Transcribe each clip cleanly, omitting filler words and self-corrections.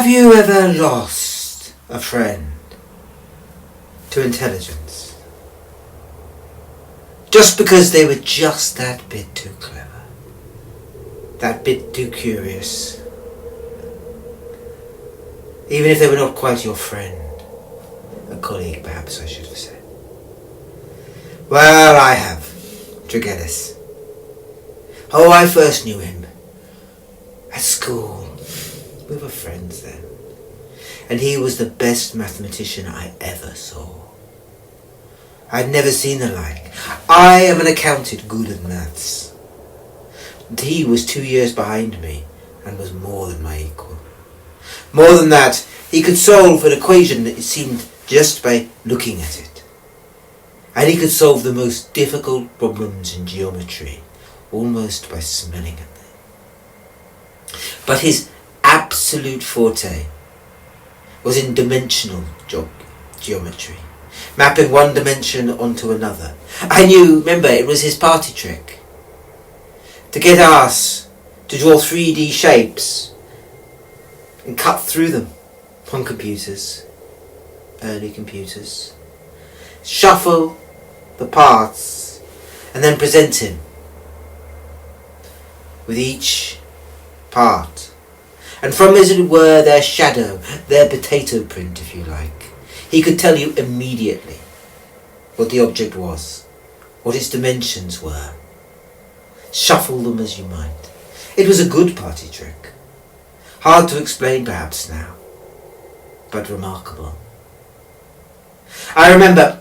Have you ever lost a friend to intelligence? Just because they were just that bit too clever, that bit too curious, even if they were not quite your friend, a colleague perhaps I should have said. Well, I have, Tynderos. Oh, I first knew him at school. We were friends then, and he was the best mathematician I ever saw. I'd never seen the like. I am an accountant good at maths, and he was 2 years behind me and was more than my equal. More than that, he could solve an equation, it seemed, just by looking at it. And he could solve the most difficult problems in geometry almost by smelling at them. But his absolute forte was in dimensional geometry, mapping one dimension onto another. I knew, remember, it was his party trick, to get us to draw 3D shapes and cut through them on computers, early computers, shuffle the parts, and then present him with each part, and from, as it were, their shadow, their potato print, if you like, he could tell you immediately what the object was, what its dimensions were. Shuffle them as you might. It was a good party trick. Hard to explain perhaps now, but remarkable. I remember,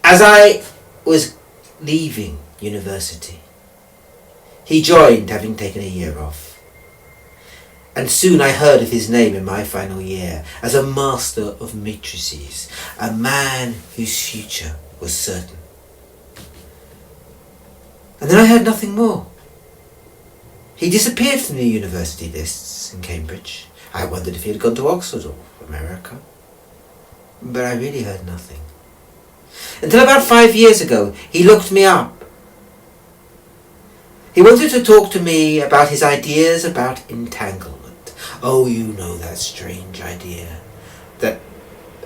as I was leaving university, he joined, having taken a year off. And soon I heard of his name in my final year as a master of matrices, a man whose future was certain. And then I heard nothing more. He disappeared from the university lists in Cambridge. I wondered if he had gone to Oxford or America. But I really heard nothing. Until about 5 years ago, he looked me up. He wanted to talk to me about his ideas about entanglement. Oh, you know that strange idea that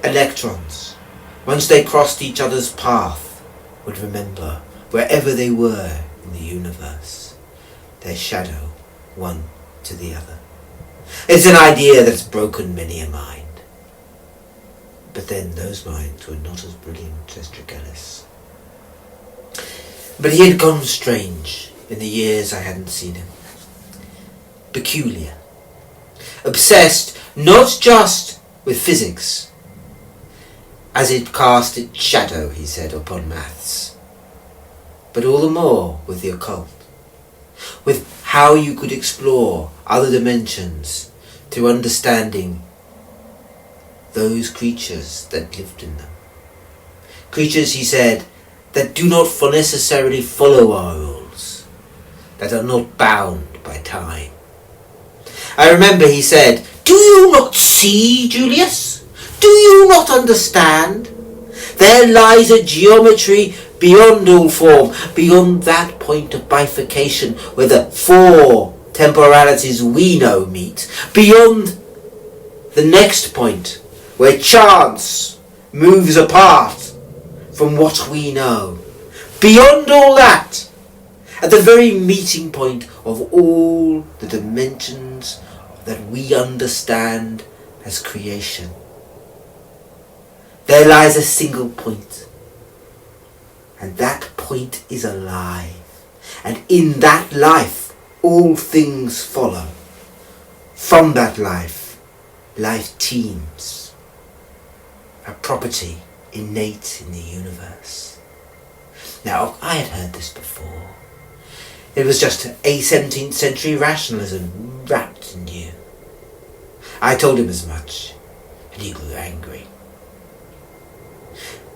electrons, once they crossed each other's path, would remember, wherever they were in the universe, their shadow one to the other. It's an idea that's broken many a mind. But then those minds were not as brilliant as Tynderos. But he had gone strange in the years I hadn't seen him. Peculiar. Obsessed not just with physics, as it cast its shadow, he said, upon maths, but all the more with the occult, with how you could explore other dimensions through understanding those creatures that lived in them. Creatures, he said, that do not necessarily follow our rules, that are not bound by time. I remember he said, "Do you not see, Julius? Do you not understand? There lies a geometry beyond all form, beyond that point of bifurcation where the 4 temporalities we know meet, beyond the next point where chance moves apart from what we know. Beyond all that, at the very meeting point of all the dimensions that we understand as creation, there lies a single point, and that point is alive, and in that life all things follow. From that life, life teems, a property innate in the universe." Now, I had heard this before. It was just a 17th century rationalism wrapped in you. I told him as much, and he grew angry.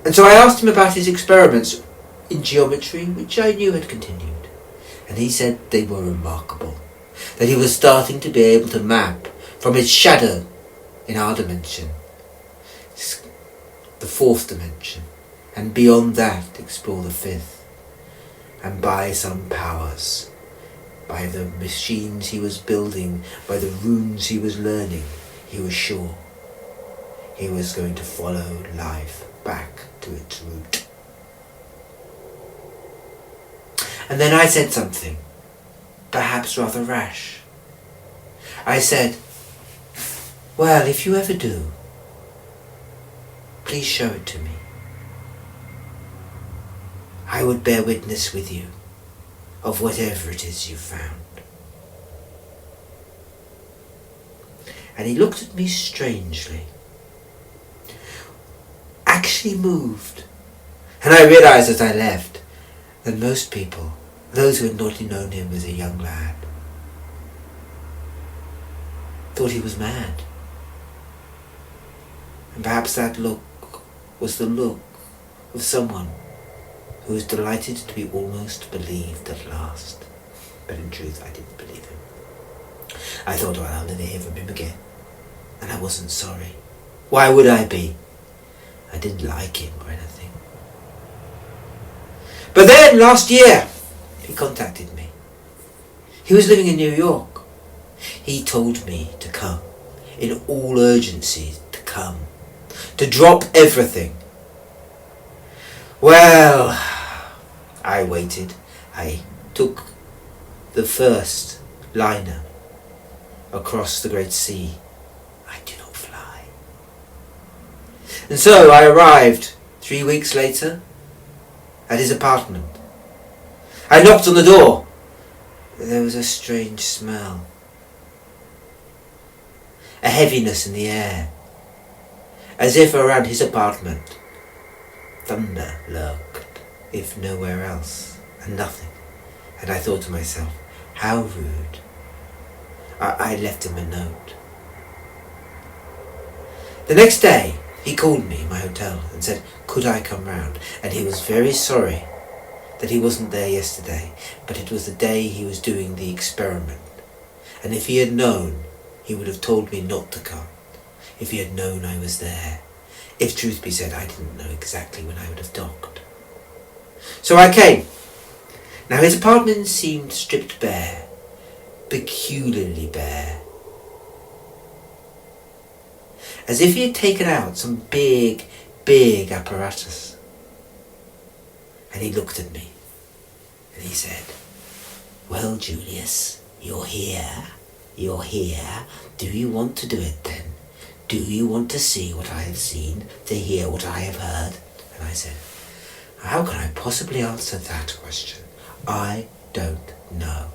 And so I asked him about his experiments in geometry, which I knew had continued. And he said they were remarkable, that he was starting to be able to map from its shadow in our dimension, the 4th dimension, and beyond that explore the 5th. And by some powers, by the machines he was building, by the runes he was learning, he was sure he was going to follow life back to its root. And then I said something, perhaps rather rash. I said, well, if you ever do, please show it to me. I would bear witness with you of whatever it is you found. And he looked at me strangely, actually moved. And I realised as I left that most people, those who had not known him as a young lad, thought he was mad. And perhaps that look was the look of someone who was delighted to be almost believed at last. But in truth, I didn't believe him. I thought, well, I'll never hear from him again. And I wasn't sorry. Why would I be? I didn't like him or anything. But then, last year, he contacted me. He was living in New York. He told me to come, in all urgency, to come, to drop everything. Well, I waited. I took the first liner across the great sea. I do not fly. And so I arrived 3 weeks later at his apartment. I knocked on the door. There was a strange smell, a heaviness in the air, as if around his apartment thunder lurked, if nowhere else, and nothing. And I thought to myself, how rude. I left him a note. The next day, he called me in my hotel and said, could I come round? And he was very sorry that he wasn't there yesterday, but it was the day he was doing the experiment. And if he had known, he would have told me not to come. If he had known I was there. If truth be said, I didn't know exactly when I would have docked. So I came. Now his apartment seemed stripped bare, peculiarly bare, as if he had taken out some big apparatus. And he looked at me and he said, well, Julius, you're here. Do you want to do it then? Do you want to see what I have seen, to hear what I have heard? And I said, how can I possibly answer that question? I don't know.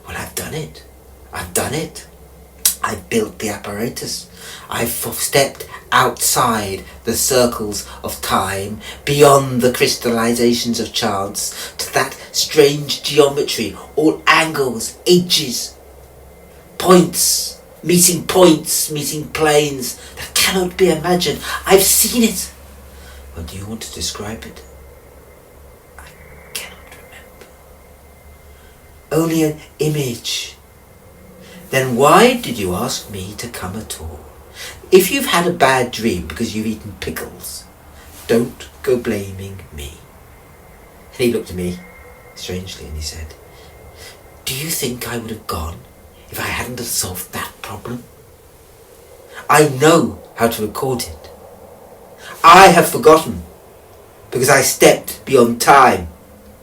Well, I've done it. I've built the apparatus. I've stepped outside the circles of time, beyond the crystallizations of chance, to that strange geometry, all angles, edges, points, meeting planes that cannot be imagined. I've seen it. Well, do you want to describe it? I cannot remember. Only an image. Then why did you ask me to come at all? If you've had a bad dream because you've eaten pickles, don't go blaming me. And he looked at me strangely and he said, do you think I would have gone if I hadn't have solved that problem? I know how to record it. I have forgotten because I stepped beyond time,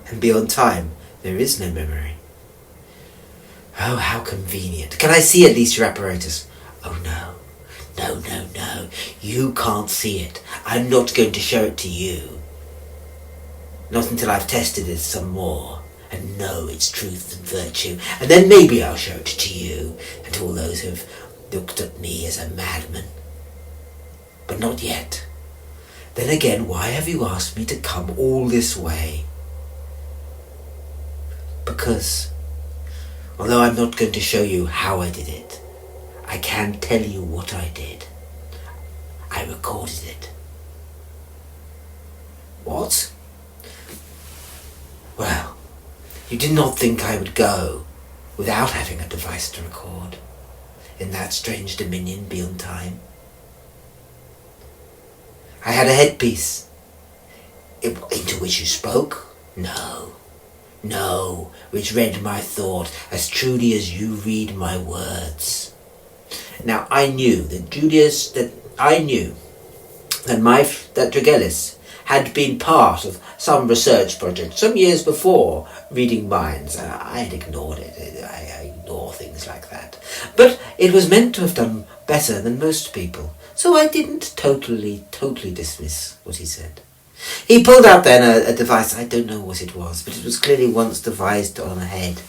and beyond time there is no memory. Oh, how convenient. Can I see at least your apparatus? Oh, no. You can't see it. I'm not going to show it to you. Not until I've tested it some more and know its truth and virtue. And then maybe I'll show it to you and to all those who've looked at me as a madman. But not yet. Then again, why have you asked me to come all this way? Because, although I'm not going to show you how I did it, I can tell you what I did. I recorded it. What? Well, you did not think I would go without having a device to record in that strange dominion beyond time. I had a headpiece into which you spoke. No, which read my thought as truly as you read my words. Now I knew that Dragelis had been part of some research project some years before reading minds. I had ignored it. I ignore things like that. But it was meant to have done better than most people, so I didn't totally dismiss what he said. He pulled out then a device, I don't know what it was, but it was clearly once devised on a head,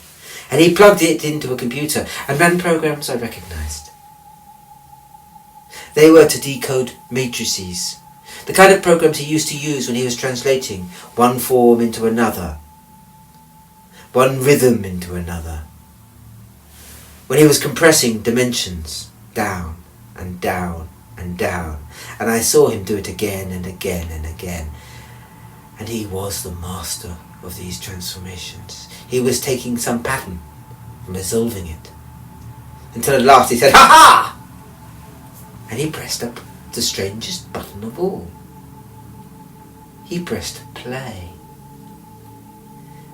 and he plugged it into a computer and ran programs I recognised. They were to decode matrices, the kind of programs he used to use when he was translating one form into another, one rhythm into another, when he was compressing dimensions down and down and down, and I saw him do it again and again and again. And he was the master of these transformations. He was taking some pattern and resolving it, until at last he said, "Ha ha!" And he pressed up the strangest button of all. He pressed play,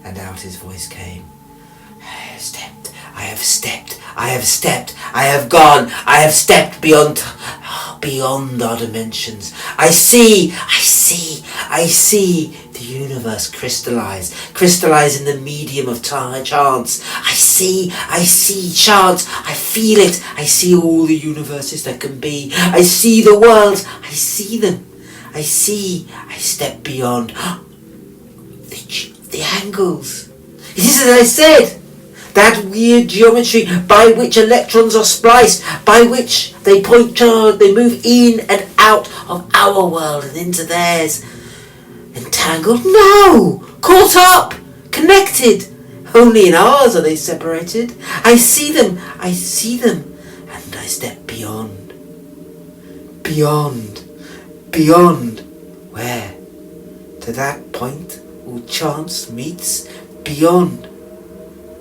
and out his voice came, "I have stepped, I have stepped, I have stepped, I have gone, I have stepped beyond our dimensions. I see the universe crystallize in the medium of chance. I see chance, I feel it, I see all the universes that can be. I see the worlds, I see them. I step beyond the angles. It is as I said, that weird geometry by which electrons are spliced, by which they point charge, they move in and out of our world and into theirs. Entangled? No! Caught up! Connected! Only in ours are they separated. I see them, and I step beyond. Beyond. Where? To that point all chance meets. Beyond.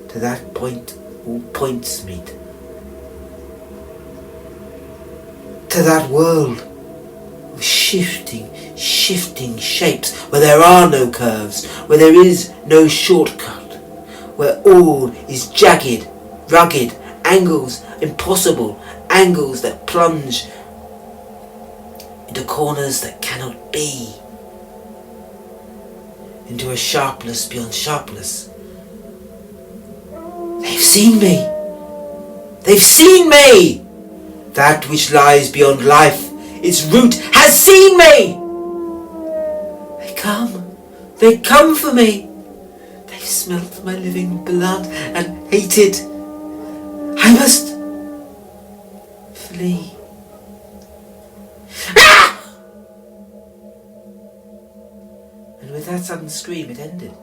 To that point all points meet. To that world of shifting shapes, where there are no curves, where there is no shortcut, where all is jagged, rugged, angles impossible, angles that plunge into corners that cannot be, into a sharpness beyond sharpness. They've seen me! That which lies beyond life, its root, has seen me! They come for me. They've smelt my living blood and hated. I must flee. Ah! And with that sudden scream it ended.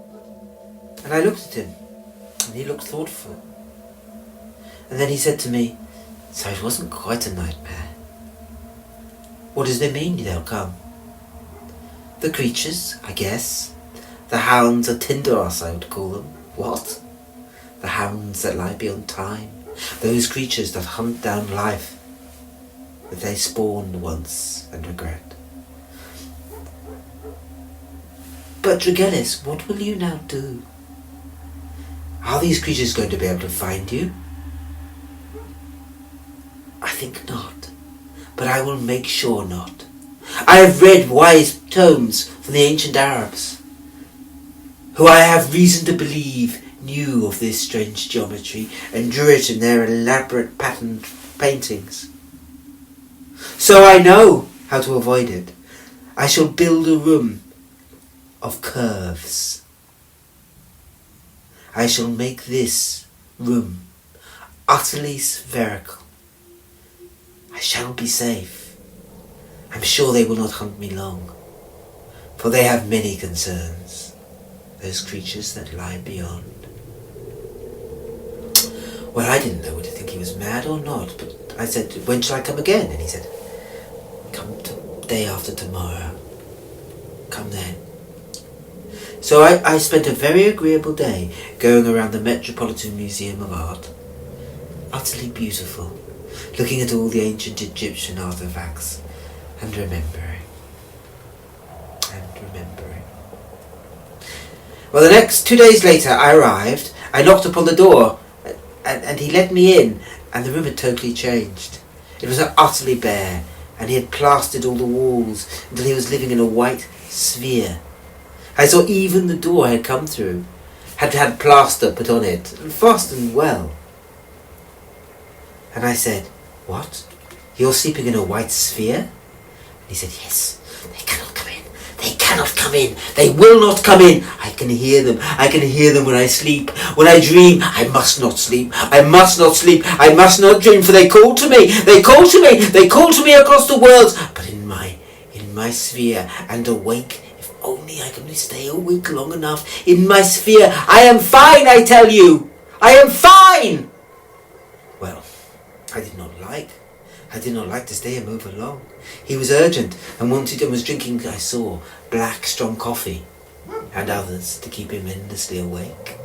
And I looked at him, and he looked thoughtful. And then he said to me, "So it wasn't quite a nightmare. What does it mean they'll come?" "The creatures, I guess. The Hounds of Tynderos, I would call them." "What?" "The hounds that lie beyond time. Those creatures that hunt down life, that they spawned once and regret." "But Dragelis, what will you now do? Are these creatures going to be able to find you?" "I think not, but I will make sure not. I have read wise tomes from the ancient Arabs, who I have reason to believe knew of this strange geometry and drew it in their elaborate patterned paintings. So I know how to avoid it. I shall build a room of curves. I shall make this room utterly spherical. I shall be safe. I'm sure they will not hunt me long, for they have many concerns, those creatures that lie beyond." Well, I didn't know whether to think he was mad or not, but I said, "When shall I come again?" And he said, "Come day after tomorrow. Come then." So I spent a very agreeable day going around the Metropolitan Museum of Art, utterly beautiful, looking at all the ancient Egyptian artifacts, and remembering. Well, the next 2 days later I arrived. I knocked upon the door, and he let me in, and the room had totally changed. It was utterly bare, and he had plastered all the walls until he was living in a white sphere. I saw even the door I had come through had had plaster put on it, and fastened well. And I said, "What? You're sleeping in a white sphere?" And he said, "Yes, they cannot come in. They cannot come in. They will not come in. I can hear them. I can hear them when I sleep. When I dream, I must not sleep. I must not sleep. I must not dream, for they call to me. They call to me. They call to me across the worlds. But in my sphere, and awake, if only I can stay awake long enough, in my sphere, I am fine, I tell you. I am fine." Well, I did not like to stay him over long. He was urgent and was drinking, I saw, black strong coffee and others to keep him endlessly awake.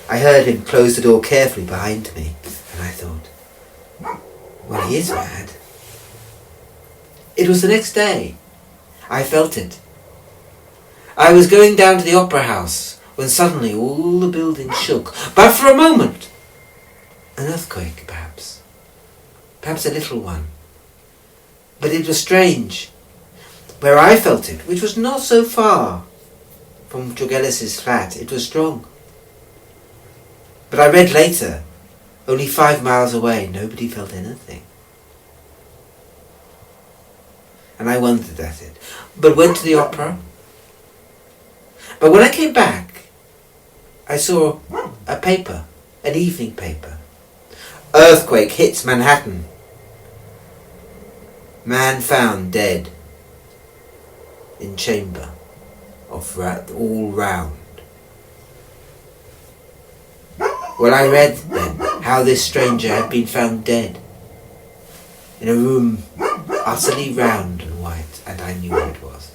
I heard him close the door carefully behind me, and I thought, well, he is mad. It was the next day. I felt it. I was going down to the opera house when suddenly all the building shook, but for a moment. An earthquake, perhaps a little one. But it was strange. Where I felt it, which was not so far from Tregellis's flat, it was strong. But I read later, only 5 miles away, nobody felt anything. And I wondered at it, but went to the opera. But when I came back, I saw a paper, an evening paper. Earthquake hits Manhattan. Man found dead in chamber of all round. Well, I read then how this stranger had been found dead in a room utterly round and white, and I knew what it was.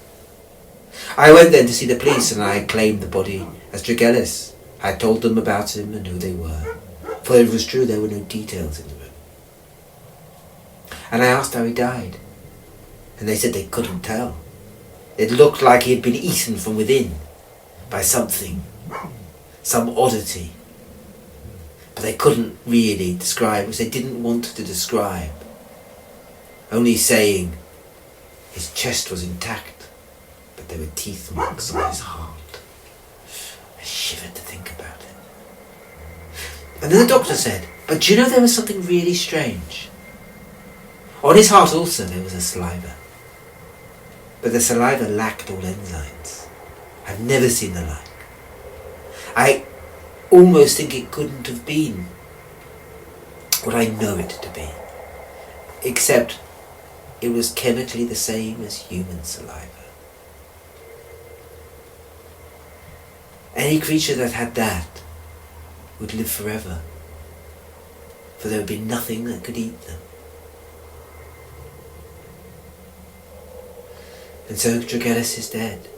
I went then to see the police, and I claimed the body as Tregellis. I told them about him and who they were, for it was true there were no details in the room. And I asked how he died, and they said they couldn't tell. It looked like he had been eaten from within by something, some oddity. But they couldn't really describe, which they didn't want to describe. Only saying his chest was intact, but there were teeth marks on his heart. I shivered to think about it. And then the doctor said, "But do you know there was something really strange? On his heart also there was a saliva. But the saliva lacked all enzymes. I've never seen the like. I almost think it couldn't have been what I know it to be, except it was chemically the same as human saliva. Any creature that had that would live forever, for there would be nothing that could eat them. And so Tregellis is dead.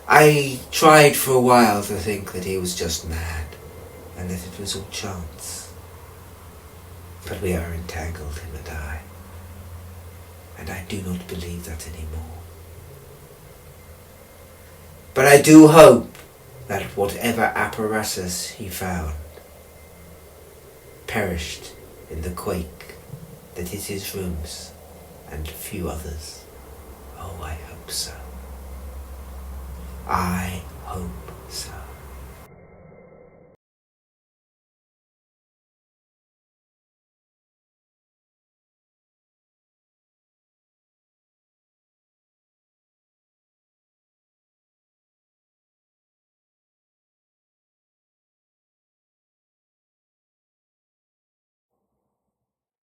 I tried for a while to think that he was just mad, and that it was all chance. But we are entangled, him and I do not believe that anymore. But I do hope that whatever apparatus he found perished in the quake that hit his rooms and a few others. Oh, I hope so.